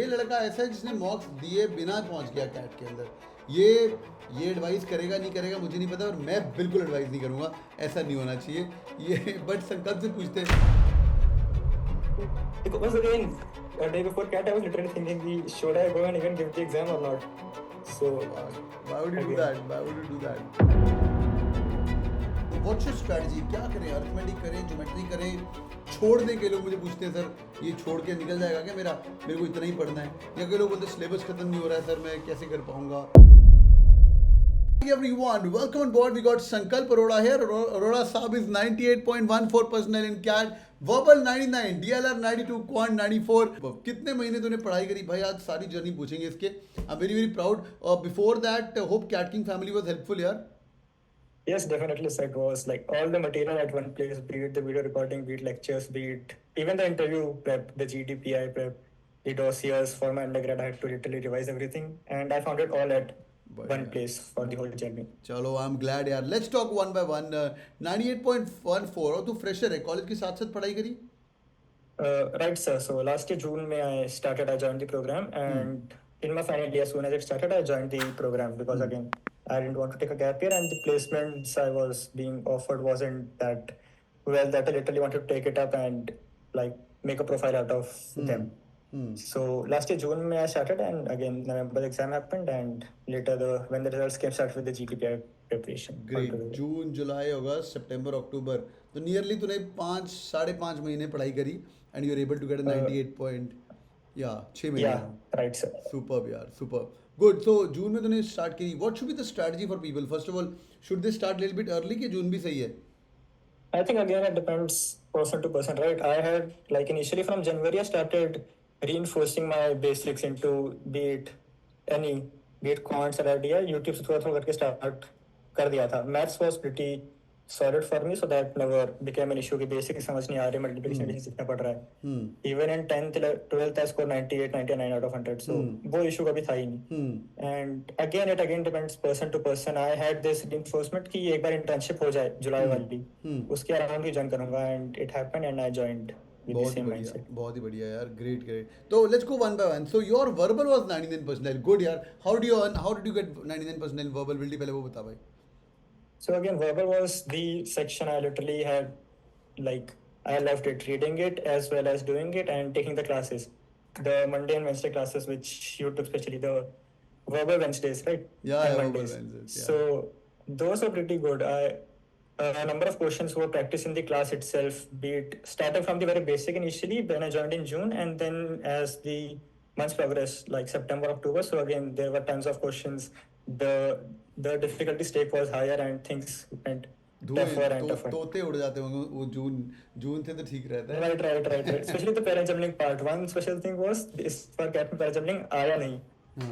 ये लड़का ऐसा है जिसने मॉक्स दिए बिना पहुंच गया कैट के अंदर। ये एडवाइस करेगा नहीं करेगा मुझे नहीं पता, और मैं बिल्कुल एडवाइस नहीं करूंगा, ऐसा नहीं होना चाहिए ये। बट संकल्प से पूछते हैं। Once again, a day before CAT, I was literally thinking, should I go and even give the exam or not? So, Why would you do again. that? Why would you do that? What's your strategy? क्या करें? Arithmetic करें, geometry करें? छोड़ दें? के लोग मुझे पूछते हैं सर ये छोड़ के निकल जाएगा क्या मेरा, मेरे को इतना ही पढ़ना है? या कई लोग बोलते हैं सिलेबस खत्म नहीं हो रहा है सर, मैं कैसे कर पाऊंगा? Everyone, welcome on board. We got Sankalp Arora here. Arora Saab is 98.14 personnel in CAT, Verbal 99, DLR 92, Quant 94. कितने महीने तूने पढ़ाई करी भाई? आज सारी जर्नी पूछेंगे इसके. I'm very very proud. Before that, hope Cat King family was helpful यार. Yes, definitely. So it was like all the material at one place, be it the video recording, be it lectures, be it even the interview prep, the GDPI prep, the dossiers for my undergrad. I had to literally revise everything, and I found it all at one place for the whole journey. चलो, I'm glad यार. Let's talk one by one. 98.14 और तू fresher है, college के साथ साथ पढ़ाई करी? Right, sir. So last year June, I joined the program, and in my final year, as soon as it started, I joined the program because again, I didn't want to take a gap year, and the placements I was being offered wasn't that well that I literally wanted to take it up and like make a profile out of them. So last year June I started, and again November the exam happened, and later when the results came, started with the GPPI preparation. Great. जून, जुलाई, अगस्त, सितंबर, अक्टूबर, तो nearly तूने 5-5.5 महीने पढ़ाई करी, and you're able to get a 98 point. Yeah, 6 महीने. Yeah, right, sir. Superb यार, superb. Good. So जून में तूने start करी. What should be the strategy for people? First of all, should they start a little bit early कि जून भी सही है? I think again it depends person to person, right? I had like initially from January I started reinforcing my basics into be it quants or idea, YouTube से थोड़ा करके start कर दिया था. Maths was pretty solid for me, so that never became an issue कि basic समझ नहीं आ रही, multiplication addition सीखना पड़ रहा है. Even in 10th 12th I scored 98-99 out of 100, so वो issue कभी था ही नहीं. And again it depends person to person. I had this reinforcement कि एक बार internship हो जाए जुलाई वाली, उसके अराउंड ही join करूँगा, and it happened and I joined with the same mindset. बहुत ही बढ़िया यार, great. तो let's go one by one. So your verbal was 99%. Good यार. How did you get 99% verbal? पहले वो बता भाई. So again, verbal was the section I literally had, like, I loved it, reading it as well as doing it and taking the classes. The Monday and Wednesday classes, which you took, especially the verbal Wednesdays, right? Yeah, and Mondays. Verbal Wednesdays. Yeah. So those are pretty good. A number of questions were practiced in the class itself, be it starting from the very basic initially when I joined in June, and then as the months progressed, like September, October. So again, there were tons of questions. The difficulty stake was higher and things went tougher and tougher. तोते उड़ जाते होंगे वो जून से तो ठीक रहता है. Right. Especially the parajumbling part. One special thing was this for Captain Parajumbling आया नहीं.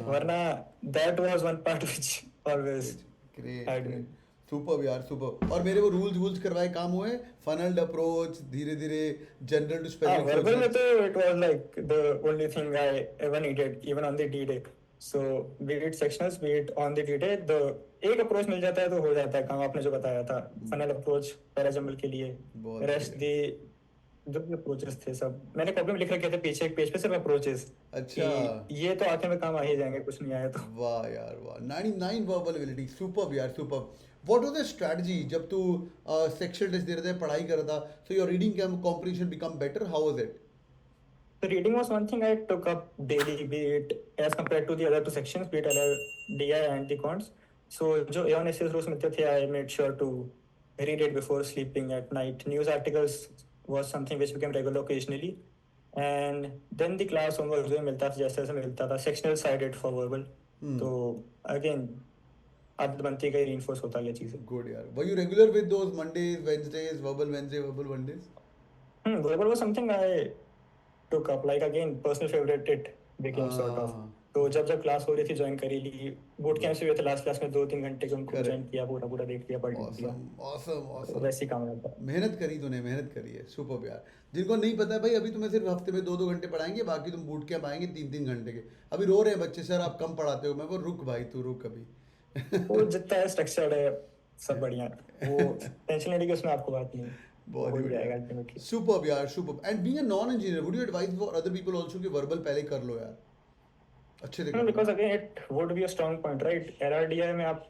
वरना that was one part which always had me. Super यार, सुपर. और मेरे वो रूल्स करवाए काम हुए, फनल्ड अप्रोच, धीरे धीरे जनरल टू स्पेशल. वर्बल में तो it was like the only thing I ever needed, even on the D-Day. So be it sectionals, be it on the D-Day, एक अप्रोच मिल जाता है तो हो जाता है काम. आपने जो बताया था फनल अप्रोच पैराजम्बल के लिए, रेस्ट दी जो भी अप्रोचेस थे सब मैंने कॉपी में लिख रखे थे पीछे एक पेज पे, सिर्फ अप्रोचेस. अच्छा, ये तो आखिर में काम आ ही जाएंगे, कुछ नहीं आया तो. वाह यार वाह. 99 वर्बल एबिलिटी, सुपर यार, super. What was the strategy जब तू सेक्शनल टेस्ट दे रहा था, पढ़ाई कर रहा था, so your reading comprehension become better? How was it? The reading was one thing I took up daily, be it as compared to the other two sections, be it DI and the quants. So जो A1 essays रोज मिलते थे, I made sure to read it before sleeping at night. News articles was something which became regular occasionally, and then the class homework जो मिलता था जैसे मिलता था, sectional sided for verbal. तो again आदत बनती गई, reinforce होता गया चीजें. Good यार. Were you regular with those Mondays, Wednesdays, verbal Wednesday, verbal Mondays? Verbal was something I took up, like again personal favorite it became sort of. तो जब क्लास हो रही थी ज्वाइन करी ली. बूट कैंप से हुए थे लास्ट क्लास में 2-3 घंटे के उनको ज्वाइन किया, पूरा देख लिया, पढ़ लिया. Awesome. वैसे काम होता है. मेहनत करी है, सुपर यार. जिनको नहीं पता है भाई, अभी तुम्हें सिर्फ हफ्ते में 2-2 घंटे पढ़ाएंगे, बाकी तुम बूट कैंप आएंगे 3-3 घंटे के. अभी रो रहे हैं बच्चे, सर आप कम पढ़ाते हो. मैं वो रुक भाई, तू रुक अभी. वो जितना है स्ट्रक्चर्ड है सब बढ़िया है, वो टेंशन लेने की उसमें आपको बात नहीं. बहुत सुपर यार, super. And being a non engineer, would you advice for other people also कि वर्बल पहले कर लो यार? अच्छे थे No, काफी। because again it would be a strong point, right? LRDI में आप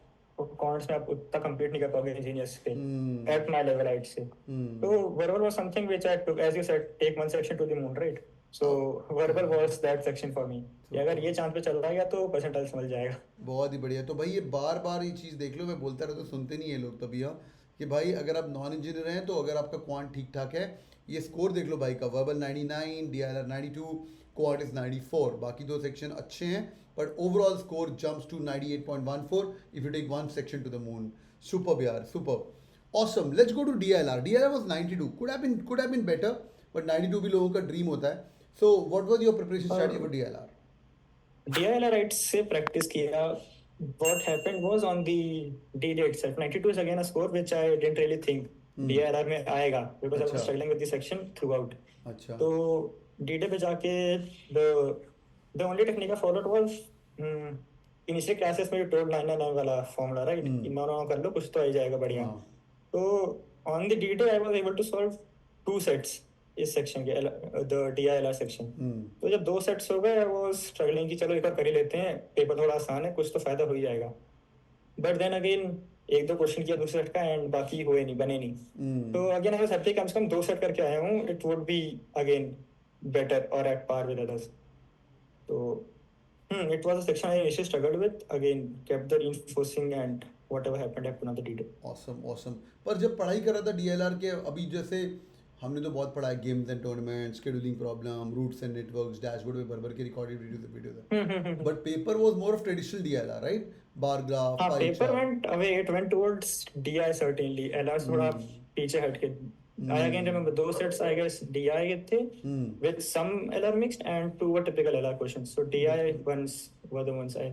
कॉन्ट्स में आप उतना कंप्लीट नहीं कर पाओगे इंजीनियर्स पे हम्म at my level I'd say. So hmm verbal was something which I took, as you said, take one section to the moon, right? So verbal was that section for me. कि अगर ये चांद पे चल रहा है तो परसेंटाइल मिल जाएगा. बहुत ही बढ़िया। तो भाई ये बार बार ये चीज़ देख लो, मैं बोलता रहता, तो सुनते नहीं है लोग तभी। हाँ, कि भाई अगर आप नॉन इंजीनियर हैं तो अगर आपका क्वांट ठीक ठाक है, ये स्कोर देख लो भाई का, वर्बल 99, DILR 92, क्वांट इज 94। बाकी दो सेक्शन अच्छे हैं but overall score jumps to 98.14 if you take one section to the moon. Super यार, super awesome. Let's go to DILR। DILR was 92, could have been better, but 92 भी लोगों का dream होता है। So what was your preparation strategy for DILR? DILR I'd say practice किया. What happened was on the D-Day itself. 92 is again a score which I didn't really think DILR में आएगा because I was अच्छा। struggling with the section throughout. अच्छा। तो D-Day पे जाके the only technique I followed was initial classes में told 999 वाला formula, right? कि 9 कर लो कुछ तो आ ही जाएगा बढ़िया. हाँ। तो on the D-Day I was able to solve 2 sets इस सेक्शन के the DILR सेक्शन. तो जब 2 सेट्स हो गए वो स्ट्रगलिंग की चलो एक बार कर ही लेते हैं, पेपर थोड़ा आसान है, कुछ तो फायदा हो ही जाएगा. बट देन अगेन एक दो क्वेश्चन किया दूसरे सेट का एंड बाकी हुए नहीं, बने नहीं. तो अगेन आई वाज हैप्पी कम से कम 2 सेट करके आया हूँ. It would be again better और एट पार विद अदर्स. तो it was a section I initially struggled with. Again, kept the reinforcing and whatever happened on the D-Day. Awesome awesome. पर जब पढ़ाई कर रहा था DLR के, अभी जैसे हमने तो बहुत पढ़ा है, games and tournament, scheduling problem, routes and networks, dashboard में भर के recorded videos but paper was more of traditional DLR, right? Bar graph, pie paper chart. went away. It went towards DI certainly. LR थोड़ा पीछे हट के. I again remember those sets I guess DI थे with some LR mixed and 2 were typical LR questions. So DI ones were the ones I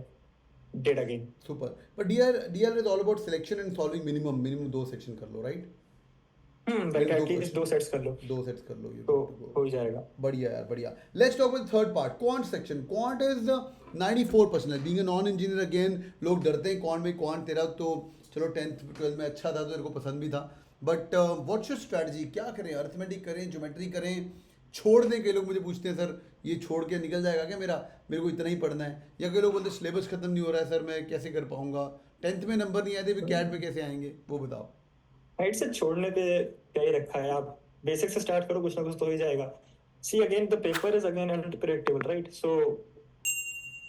did again. Super. पर DLR is all about selection and solving minimum 2 section कर लो, right? But at least 2 sets कर लो. 2 sets कर लो, ये तो हो ही जाएगा. बढ़िया यार, बढ़िया। Let's talk with third part, quant section. Quant is 94%। Being a non engineer again लोग डरते हैं क्वांट में। क्वांट तेरा तो चलो 10th 12th में अच्छा था तो तेरे को पसंद भी था, बट व्हाट्स योर स्ट्रैटेजी? क्या करें? अर्थमेटिक करें, ज्योमेट्री करें, छोड़ दें? कई लोग मुझे पूछते हैं सर ये छोड़ के निकल जाएगा क्या मेरे को इतना ही पढ़ना है? या कई लोग बोलते हैं सिलेबस खत्म नहीं हो रहा है सर, मैं कैसे कर पाऊंगा? 10th में नंबर नहीं आए थे, कैट में कैसे आएंगे? वो बताओ। हाइट से छोड़ने पे क्या ही रखा है, आप बेसिक से स्टार्ट करो, कुछ ना कुछ तो हो ही जाएगा. See again the paper is again unpredictable, right? So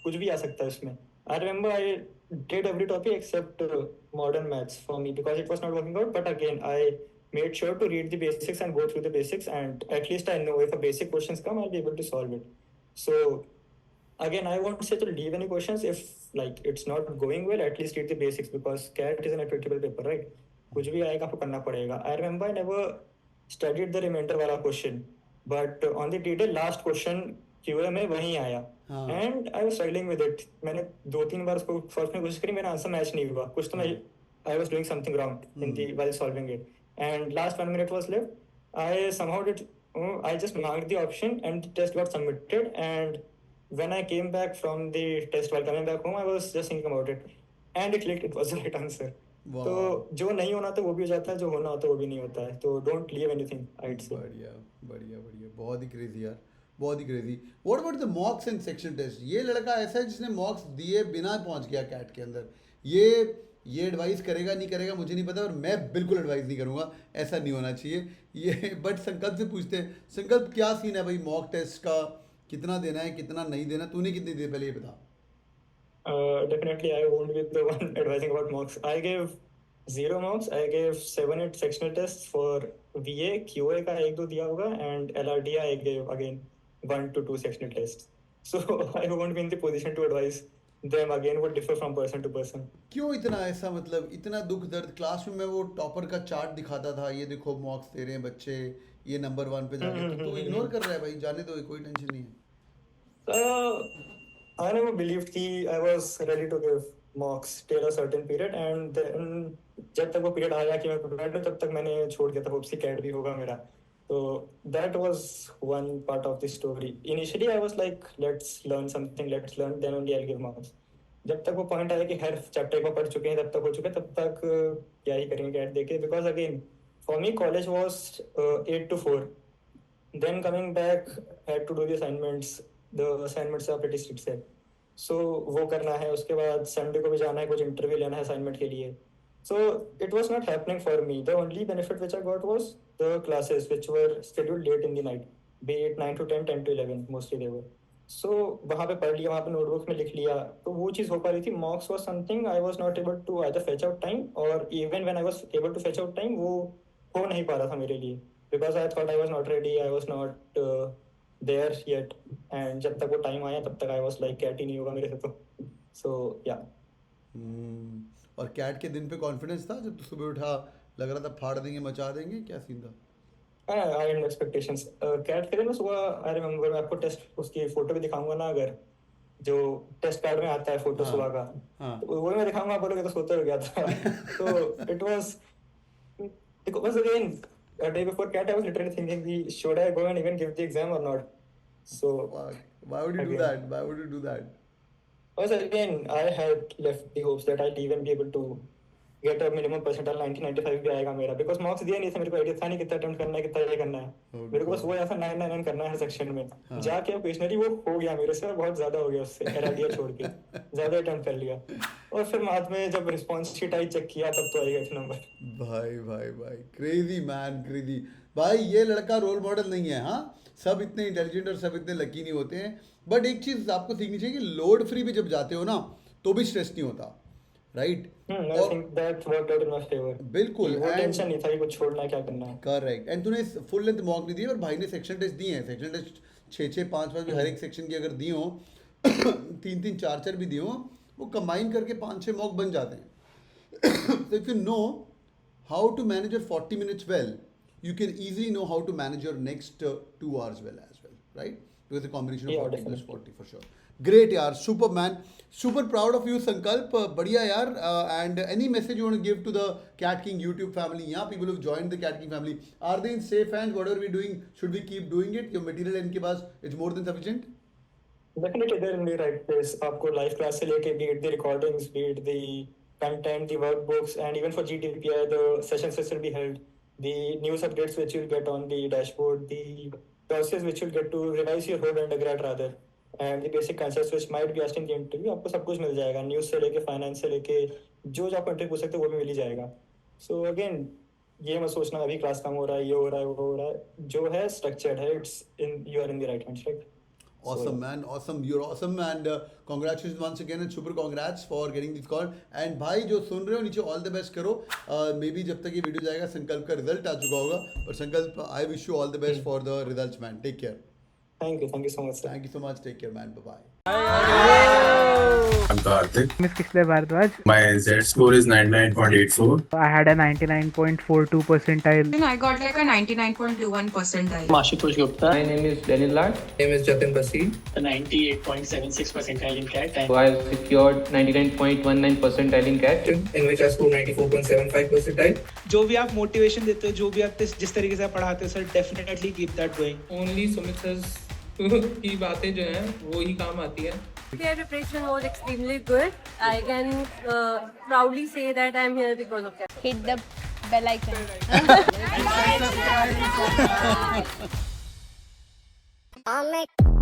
कुछ भी आ सकता है उसमें. I remember I did every topic except modern maths for me because it was not working out, but again I made sure to read the basics and go through the basics, and at least I know if a basic questions come I'll be able to solve it. So again I won't say to leave any questions if like it's not going well. At least read the basics because CAT is an unpredictable paper, right? कुछ भी आएगा आपको करना पड़ेगा. I remember I never studied the remainder वाला question, but on the detail last question QA में वहीं आया and I was struggling with it. मैंने 2-3 बार उसको सॉल्व करने की कोशिश करी, मेरा आंसर मैच नहीं हुआ. कुछ तो मैं I was doing something wrong in the while solving it. And last 1 minute was left. I somehow did I just marked the option and the test got submitted. And when I came back from the test while coming back home, I was just thinking about it and it clicked. It was the right answer. तो जो नहीं होना था वो भी हो जाता है, जो होना होता है वो भी नहीं होता है. तो डोंट लीव एनीथिंग, आइड से. बढ़िया बढ़िया बढ़िया, बहुत ही क्रेजी यार, बहुत ही crazy. What about the mocks and section test? ये लड़का ऐसा है जिसने मॉक्स दिए बिना पहुंच गया कैट के अंदर. ये एडवाइस करेगा नहीं करेगा मुझे नहीं पता, और मैं बिल्कुल एडवाइस नहीं करूंगा, ऐसा नहीं होना चाहिए ये. बट संकल्प से पूछते हैं, संकल्प क्या सीन है भाई मॉक टेस्ट का? कितना देना है, कितना नहीं देना? तूने कितनी दी पहले ये बता. Definitely I won't be the one advising about mocks. I gave 0 mocks. I gave 7-8 sectional tests for VA, QA का 1-2 दिया होगा, and LRD I gave again 1 to 2 sectional tests. So I won't be in the position to advise them. Again would differ from person to person. क्यों इतना ऐसा, मतलब इतना दुख दर्द? क्लास में मैं वो टॉपर का चार्ट दिखाता था, ये देखो मॉक्स दे रहे हैं बच्चे, ये नंबर 1 पे जाके, तो तू इग्नोर कर रहा है भाई. जाने दो, कोई टेंशन नहीं है. I never believed कि I was ready to give mocks till a certain period, and then जब तक वो पीरियड आया कि मैं प्रिपेयर्ड हूँ तब तक मैंने छोड़ दिया था. होप सी कैट भी होगा मेरा. तो that was one part of the story. Initially I was like let's learn something, let's learn, then only I'll give marks. जब तक वो पॉइंट आया कि हर चैप्टर एक बार पढ़ चुके हैं, तब तक हो चुके हैं, तब तक क्या ही करेंगे कैट देके. Because again for me college was 8 to 4. Then coming back had to do the assignments. The assignments are pretty strict set. सो वो करना है, उसके बाद संडे को भी जाना है, कुछ इंटरव्यू लेना है असाइनमेंट के लिए. So it was not happening for me. The only benefit which I got was the classes which were scheduled late in the night, be it 9 to 10, 10 to 11, mostly they were. So वहाँ पे पढ़ लिया, वहाँ पे notebook में लिख लिया, तो वो चीज़ हो पा रही थी. Mocks was something I was not able to either fetch out time, or even when I was able to fetch out time, वो हो नहीं पा रहा था मेरे लिए, because I thought I was not ready, I was not there yet, and जब तक वो टाइम आया तब तक I was like कैट ही नहीं होगा मेरे से तो. So yeah. और कैट के दिन पे कॉन्फिडेंस था जब तू सुबह उठा, लग रहा था फाड़ देंगे मचा देंगे, क्या सीन था? I had no expectations. CAT के दिन मैं सुबह, आई रिमेम्बर, मैं आपको टेस्ट उसकी फोटो भी दिखाऊंगा ना, अगर जो टेस्ट कार्ड में आता है फोटो हाँ, सुबह का, हाँ। तो वो मैं दिखाऊंगा, आप बोलोगे तो सोते हो गया था. तो it was, because again, a day before CAT I was literally thinking, should I go and even give the exam or not? So Why would you do again, that? Why would you do that? because again I had left the hopes that I'll even be able to get a minimum percentile 90-95 भी आएगा मेरा, because marks दिया नहीं था, मेरे को idea था नहीं कितना अटेम्प्ट करना है, कितना ये करना है. Oh मेरे को बस God. वो ऐसा 999 करना है हर सेक्शन में. हाँ. जाके ओकेजनली वो हो गया मेरे से, बहुत ज्यादा हो गया उससे, एरआईडिया छोड़ के ज्यादा अटेम्प्ट कर लिया. और फिर बाद में जब रिस्पॉन्स शीट आई चेक किया, तब तो आई गए थे नंबर. भाई भाई भाई, क्रेजी मैन, क्रेजी भाई. ये लड़का रोल मॉडल नहीं है. हाँ, सब इतने इंटेलिजेंट और सब इतने लकी नहीं होते हैं. बट एक चीज़ आपको सीखनी चाहिए कि लोड फ्री भी जब जाते हो ना, तो भी स्ट्रेस नहीं होता, right? I think that worked out in my favor. बिल्कुल. वो and- टेंशन नहीं था कि कुछ छोड़ना है, क्या करना है. करेक्ट. एंड तूने फुल लेंथ मॉक नहीं दी, और भाई ने सेक्शन टेस्ट दिए हैं. सेक्शन टेस्ट 6-6, 5-5 भी हर एक सेक्शन की अगर दी हो, 3-3, 4-4 भी दी हो, वो कंबाइन करके 5-6 मॉक बन जाते हैं. So if you know how to manage your 40 minutes well, you can easily know how to manage your next 2 hours well as well, right? Because a combination of Yeah, 40 plus definitely. 40 for sure. Great यार, super man, super proud of you संकल्प. बढ़िया यार. And any message you want to give to the Cat King YouTube family? Yeah, people who've joined the Cat King family, are they in safe hands? Whatever we're doing, should we keep doing it? Your material इनके पास it's more than sufficient? Definitely they're in the right place. आपको live class से लेके be it the recordings, be it the content, the workbooks, and even for GTPI, the sessions which will be held, the news updates which you'll get on the dashboard, the courses which you'll get to revise your whole undergrad rather, and the basic concepts which might be asked in the interview, आपको सब कुछ मिल जाएगा. News से लेके finance से लेके जो जो आप इंटरव्यू पूछ सकते हो वो भी मिल ही जाएगा. सो अगेन, ये मत सोचना अभी क्लास कम हो रहा है, ये हो रहा है, वो हो रहा है. जो है स्ट्रक्चर्ड है, it's in, you are in the right hands, right? Awesome, man. Awesome. You're awesome. And congratulations once again. And super congrats for getting this call. And भाई जो सुन रहे हो नीचे all the best करो. Maybe जब तक ये वीडियो जाएगा संकल्प का रिजल्ट आ चुका होगा. और संकल्प, I wish you all the best for the results, man. Take care. Thank you so much, sir. Thank you so much. Take care, man. Bye-bye. I'm Karthik. Miss Kisle Bharadwaj. My Z score is 99.84. I had a 99.42 percentile. I got like a 99.21 percentile. Ashutosh Gupta. My name is Daniel Lad. My name is Jatin Basi. The 98.76 percentile in CAT. So I secured 99.19 percentile in CAT. in which I scored 94.75 percentile. जो भी आप motivation देते हो, जो भी आप जिस तरीके से आप पढ़ाते हो sir, definitely keep that going. Only Sumit sir की बातें जो हैं वो ही काम आती हैं. Their preparation was extremely good. I can proudly say that I am here because of that. Hit the bell icon. I'll make